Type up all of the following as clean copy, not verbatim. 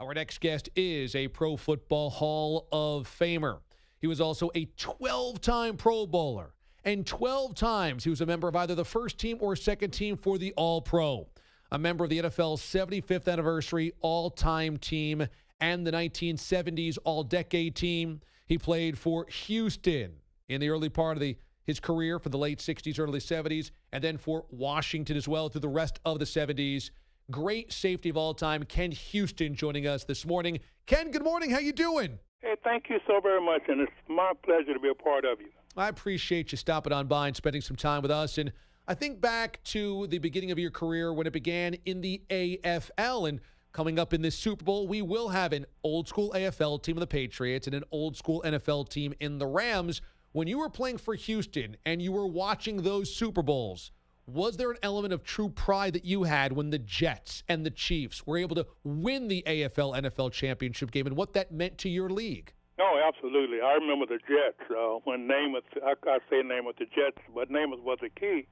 Our next guest is a Pro Football Hall of Famer. He was also a 12-time Pro Bowler, and 12 times he was a member of either the first team or second team for the All-Pro, a member of the NFL's 75th anniversary all-time team and the 1970s All-Decade team. He played for Houston in the early part of his career for the late 60s, early 70s, and then for Washington as well through the rest of the 70s. Great safety of all time, Ken Houston, joining us this morning. Ken, good morning. How you doing? Hey, thank you so very much, and it's my pleasure to be a part of you. I appreciate you stopping on by and spending some time with us. And I think back to the beginning of your career when it began in the AFL, and coming up in this Super Bowl, we will have an old-school AFL team of the Patriots and an old-school NFL team in the Rams. When you were playing for Houston and you were watching those Super Bowls, was there an element of true pride that you had when the Jets and the Chiefs were able to win the AFL-NFL championship game and what that meant to your league? Oh, absolutely. I remember the Jets. When Namath, I say Namath the Jets, but Namath was the key,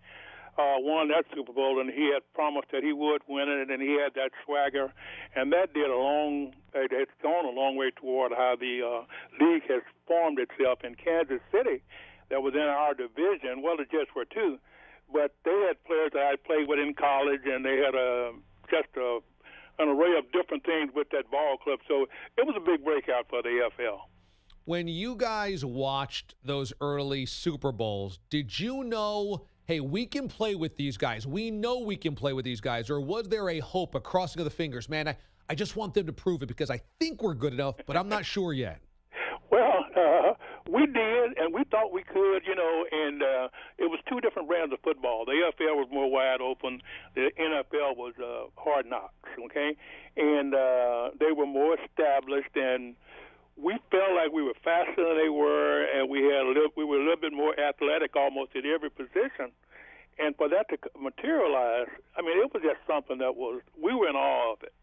won that Super Bowl, and he had promised that he would win it, and he had that swagger. And that it's gone a long way toward how the league has formed itself in Kansas City that was in our division. Well, the Jets were too. But they had players that I played with in college, and they had an array of different things with that ball club. So it was a big breakout for the AFL. When you guys watched those early Super Bowls, did you know, hey, we can play with these guys? We know we can play with these guys. Or was there a hope, a crossing of the fingers? Man, I just want them to prove it because I think we're good enough, but I'm not sure yet. Well, we did, and we thought we could, and it was two different brands of football. The AFL was more wide open. The NFL was hard knocks, okay? And they were more established, and we felt like we were faster than they were, and we were a little bit more athletic almost at every position. And for that to materialize, I mean, it was just something we were in awe of it.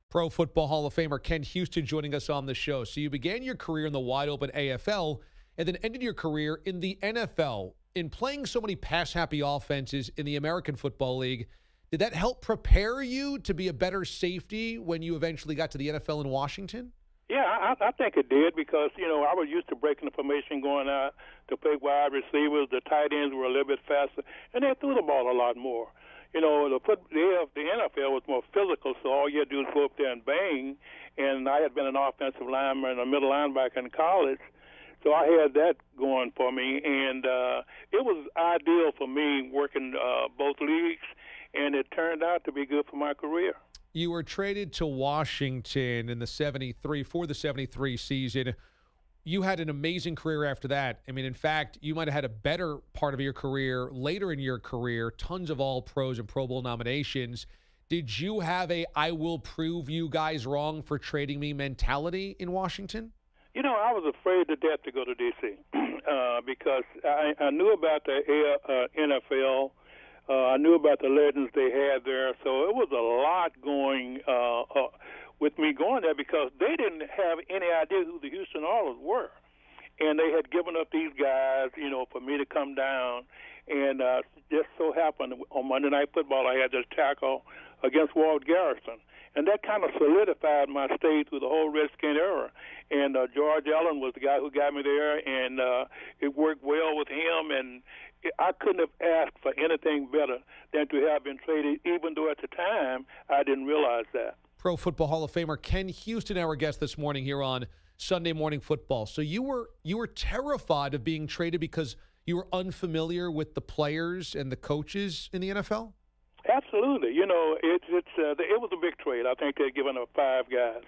Pro Football Hall of Famer Ken Houston joining us on the show. So you began your career in the wide-open AFL and then ended your career in the NFL. In playing so many pass-happy offenses in the American Football League, did that help prepare you to be a better safety when you eventually got to the NFL in Washington? Yeah, I think it did because, I was used to breaking the formation, going out to play wide receivers. The tight ends were a little bit faster, and they threw the ball a lot more. The NFL was more physical, so all you had to do was go up there and bang. And I had been an offensive lineman and a middle linebacker in college, so I had that going for me. And it was ideal for me working both leagues, and it turned out to be good for my career. You were traded to Washington in the 73 season. You had an amazing career after that. I mean, in fact, you might have had a better part of your career later in your career, tons of All-Pros and Pro Bowl nominations. Did you have a I will prove you guys wrong for trading me mentality in Washington? I was afraid to death to go to D.C. Because I knew about the NFL. I knew about the legends they had there. So it was a lot going with me going there because they didn't have any idea who the Houston Oilers were. And they had given up these guys, for me to come down. And just so happened on Monday Night Football, I had this tackle against Walt Garrison. And that kind of solidified my stay through the whole Redskin era. And George Allen was the guy who got me there, and it worked well with him. And I couldn't have asked for anything better than to have been traded, even though at the time I didn't realize that. Pro Football Hall of Famer Ken Houston, our guest this morning here on Sunday Morning Football. So you were terrified of being traded because you were unfamiliar with the players and the coaches in the NFL? Absolutely. It was a big trade. I think they'd given up 5 guys.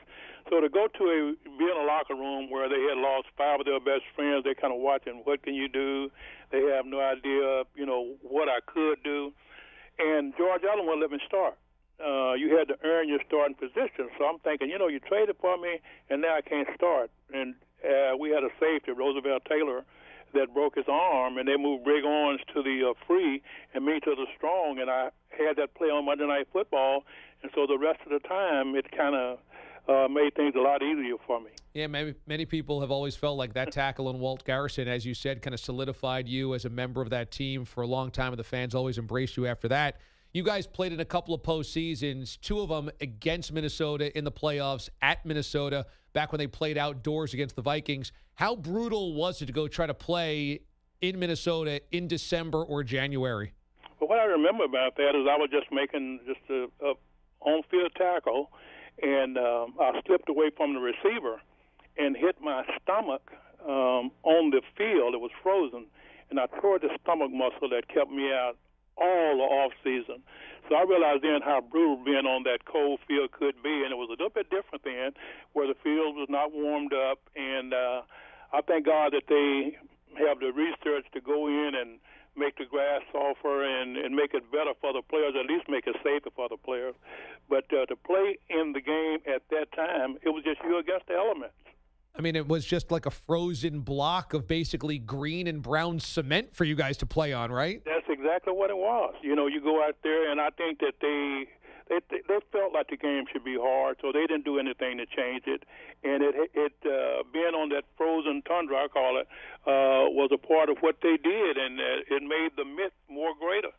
So to go to be in a locker room where they had lost 5 of their best friends, they're kind of watching, what can you do? They have no idea, what I could do. And George Allen wouldn't let me start. You had to earn your starting position. So I'm thinking, you traded for me, and now I can't start. And we had a safety, Roosevelt Taylor, that broke his arm, and they moved Brig Owens to the free and me to the strong, and I had that play on Monday Night Football, and so the rest of the time it kind of made things a lot easier for me. Yeah, many people have always felt like that tackle on Walt Garrison, as you said, kind of solidified you as a member of that team for a long time, and the fans always embraced you after that. You guys played in a couple of postseasons, 2 of them against Minnesota in the playoffs at Minnesota back when they played outdoors against the Vikings. How brutal was it to go try to play in Minnesota in December or January? Well, what I remember about that is I was just making just a on-field tackle, and I slipped away from the receiver and hit my stomach on the field. It was frozen, and I tore the stomach muscle that kept me out all the off season. So I realized then how brutal being on that cold field could be, and it was a little bit different then, where the field was not warmed up. And I thank God that they have the research to go in and make the grass softer and make it better for the players, at least make it safer for the players. But to play in the game at that time, it was just you against the elements. I mean, it was just like a frozen block of basically green and brown cement for you guys to play on, right? That's exactly what it was. You know, you go out there, and I think that they felt like the game should be hard, so they didn't do anything to change it. And it being on that frozen tundra, I call it, was a part of what they did, and it made the myth more greater.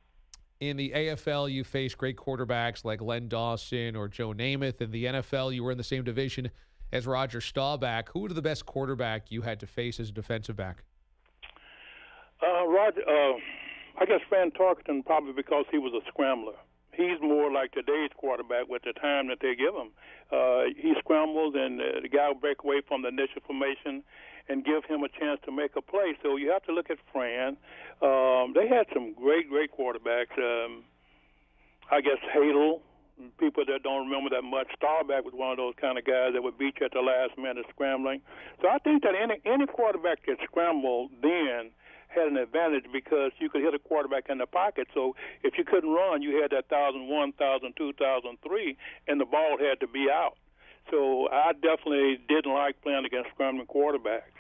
In the AFL, you faced great quarterbacks like Len Dawson or Joe Namath. In the NFL, you were in the same division as Roger Staubach. Who was the best quarterback you had to face as a defensive back? Roger, I guess Van Tarkenton, probably because he was a scrambler. He's more like today's quarterback with the time that they give him. He scrambles, and the guy will break away from the initial formation and give him a chance to make a play. So you have to look at Fran. They had some great quarterbacks. I guess Hadel. People that don't remember that much, Staubach was one of those kind of guys that would beat you at the last minute scrambling. So I think that any quarterback that scrambled then had an advantage because you could hit a quarterback in the pocket. So if you couldn't run, you had that 1,001, 1,002, 1,003, and the ball had to be out. So I definitely didn't like playing against scrambling quarterbacks.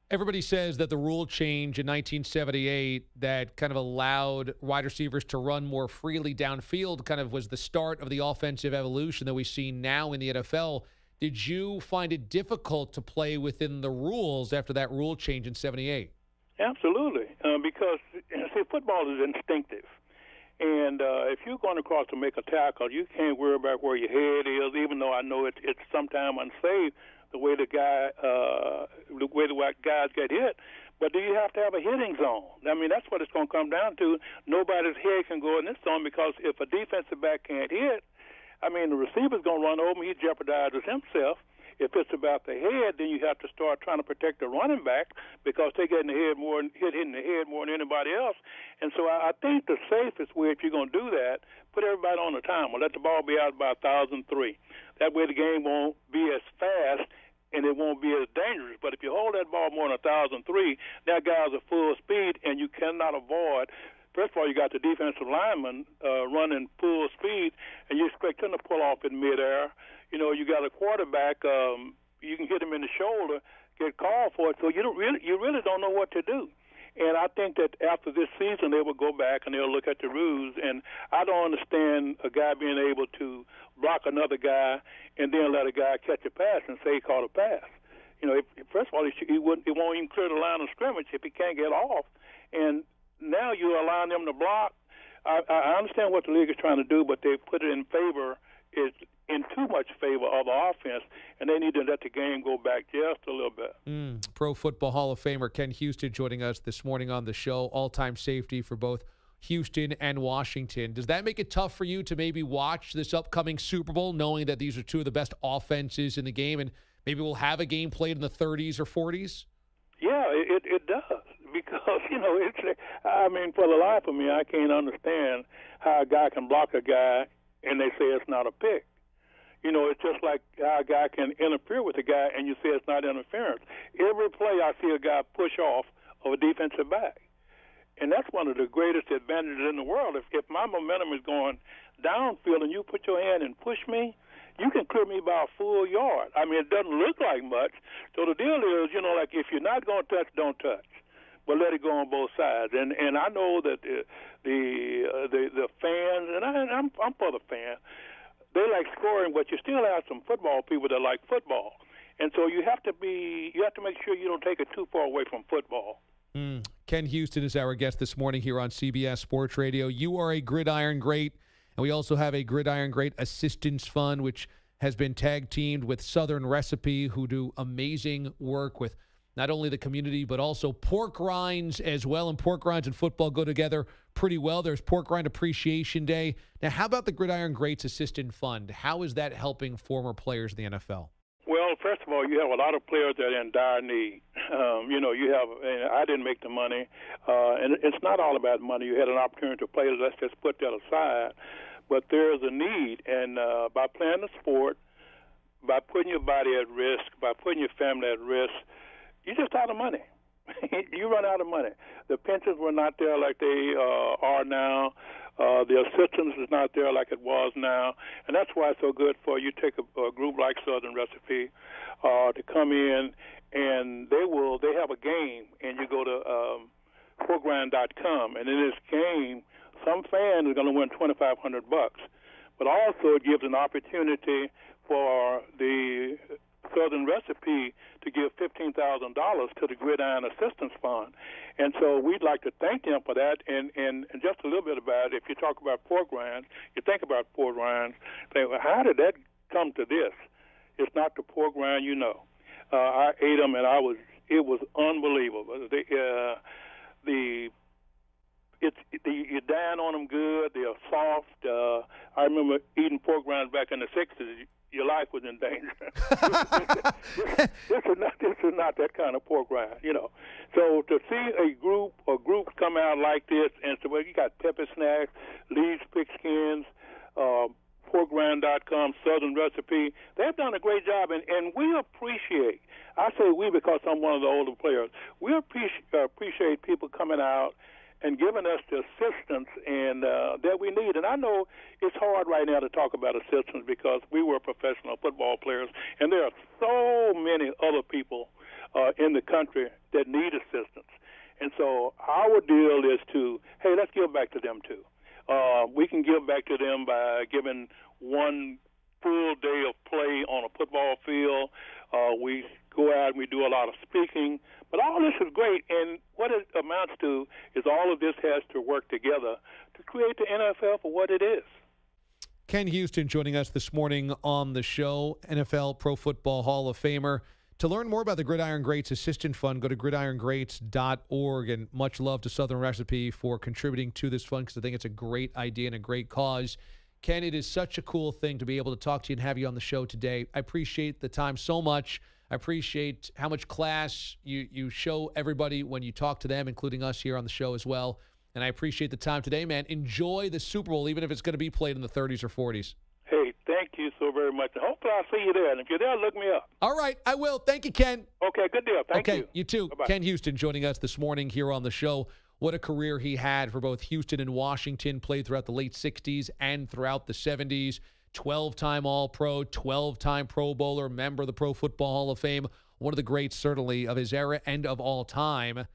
Everybody says that the rule change in 1978 that kind of allowed wide receivers to run more freely downfield kind of was the start of the offensive evolution that we see now in the NFL. Did you find it difficult to play within the rules after that rule change in 78? Absolutely, because see, football is instinctive. And if you're going across to make a tackle, you can't worry about where your head is, even though I know it's sometimes unsafe the way the guys get hit. But do you have to have a hitting zone? I mean, that's what it's going to come down to. Nobody's head can go in this zone because if a defensive back can't hit, I mean, the receiver's going to run over him. He jeopardizes himself. If it's about the head, then you have to start trying to protect the running back because they get in the head more, hitting the head more than anybody else. And so I think the safest way, if you're going to do that, put everybody on the timer. Let the ball be out by 1,003. That way the game won't be as fast and it won't be as dangerous. But if you hold that ball more than 1,003, that guy's at full speed, and you cannot avoid. First of all, you got the defensive lineman running full speed, and you expect him to pull off in midair. You know, you got a quarterback. You can hit him in the shoulder, get called for it. So you really don't know what to do. And I think that after this season, they will go back and they'll look at the rules. And I don't understand a guy being able to block another guy and then let a guy catch a pass and say he caught a pass. You know, first of all, he won't even clear the line of scrimmage if he can't get off. And now you're allowing them to block. I understand what the league is trying to do, but they put it in too much favor of the offense, and they need to let the game go back just a little bit. Pro Football Hall of Famer Ken Houston joining us this morning on the show. All-time safety for both Houston and Washington. Does that make it tough for you to maybe watch this upcoming Super Bowl, knowing that these are two of the best offenses in the game, and maybe we'll have a game played in the 30s or 40s? Yeah, it does. Because, you know, for the life of me, I can't understand how a guy can block a guy and they say it's not a pick. You know, it's just like how a guy can interfere with a guy and you say it's not interference. Every play I see a guy push off of a defensive back. And that's one of the greatest advantages in the world. If my momentum is going downfield and you put your hand and push me, you can clear me by a full yard. I mean, it doesn't look like much. So the deal is, you know, like if you're not going to touch, don't touch. But let it go on both sides. And I know that the fans, and I'm for the fans, they like scoring, but you still have some football people that like football. And so you have to make sure you don't take it too far away from football. Ken Houston is our guest this morning here on CBS Sports Radio. You are a gridiron great, and we also have a gridiron great assistance fund, which has been tag teamed with Southern Recipe, who do amazing work with not only the community, but also pork rinds as well. And pork rinds and football go together pretty well. There's Pork Rind Appreciation Day. Now, how about the Gridiron Greats Assistant Fund? How is that helping former players in the NFL? Well, first of all, you have a lot of players that are in dire need. You have, and I didn't make the money, and it's not all about money. You had an opportunity to play. Let's just put that aside. But there is a need, and by playing the sport, by putting your body at risk, by putting your family at risk, you're just out of money. You run out of money. The pensions were not there like they are now. The assistance is not there like it was now, and that's why it's so good for you take a group like Southern Recipe to come in, and they have a game, and you go to program.com, and in this game, some fan is going to win $2,500, but also it gives an opportunity for the Southern Recipe to give $15,000 to the Gridiron Assistance Fund. And so we'd like to thank them for that. And just a little bit about it, if you talk about pork rinds, you think about pork rinds, think, well, how did that come to this? It's not the pork rind, I ate them, and it was unbelievable. You dine on them good. They're soft. I remember eating pork rinds back in the 60s. Your life was in danger. This is not that kind of pork rind, So to see a group come out like this and say, well, you got Pepper Snacks, Lee's Pickskins, porkrind.com, Southern Recipe. They've done a great job, and we appreciate. I say we because I'm one of the older players. We appreciate people coming out and giving us the assistance and that we need. And I know it's hard right now to talk about assistance because we were professional football players, and there are so many other people in the country that need assistance. And so our deal is hey, let's give back to them too. We can give back to them by giving one full day of play on a football field. We go out and we do a lot of speaking. But all this is great, and what it amounts to is all of this has to work together to create the NFL for what it is. Ken Houston joining us this morning on the show, NFL Pro Football Hall of Famer. To learn more about the Gridiron Greats Assistant Fund, go to gridirongreats.org, and much love to Southern Recipe for contributing to this fund because I think it's a great idea and a great cause. Ken, it is such a cool thing to be able to talk to you and have you on the show today. I appreciate the time so much. I appreciate how much class you show everybody when you talk to them, including us here on the show as well. And I appreciate the time today, man. Enjoy the Super Bowl, even if it's going to be played in the 30s or 40s. Hey, thank you so very much. Hopefully I'll see you there. And if you're there, look me up. All right, I will. Thank you, Ken. Okay, good deal. Thank you. Okay, you too. Bye-bye. Ken Houston joining us this morning here on the show. What a career he had for both Houston and Washington, played throughout the late 60s and throughout the 70s. 12-time All-Pro, 12-time Pro Bowler, member of the Pro Football Hall of Fame. One of the greats, certainly, of his era and of all time.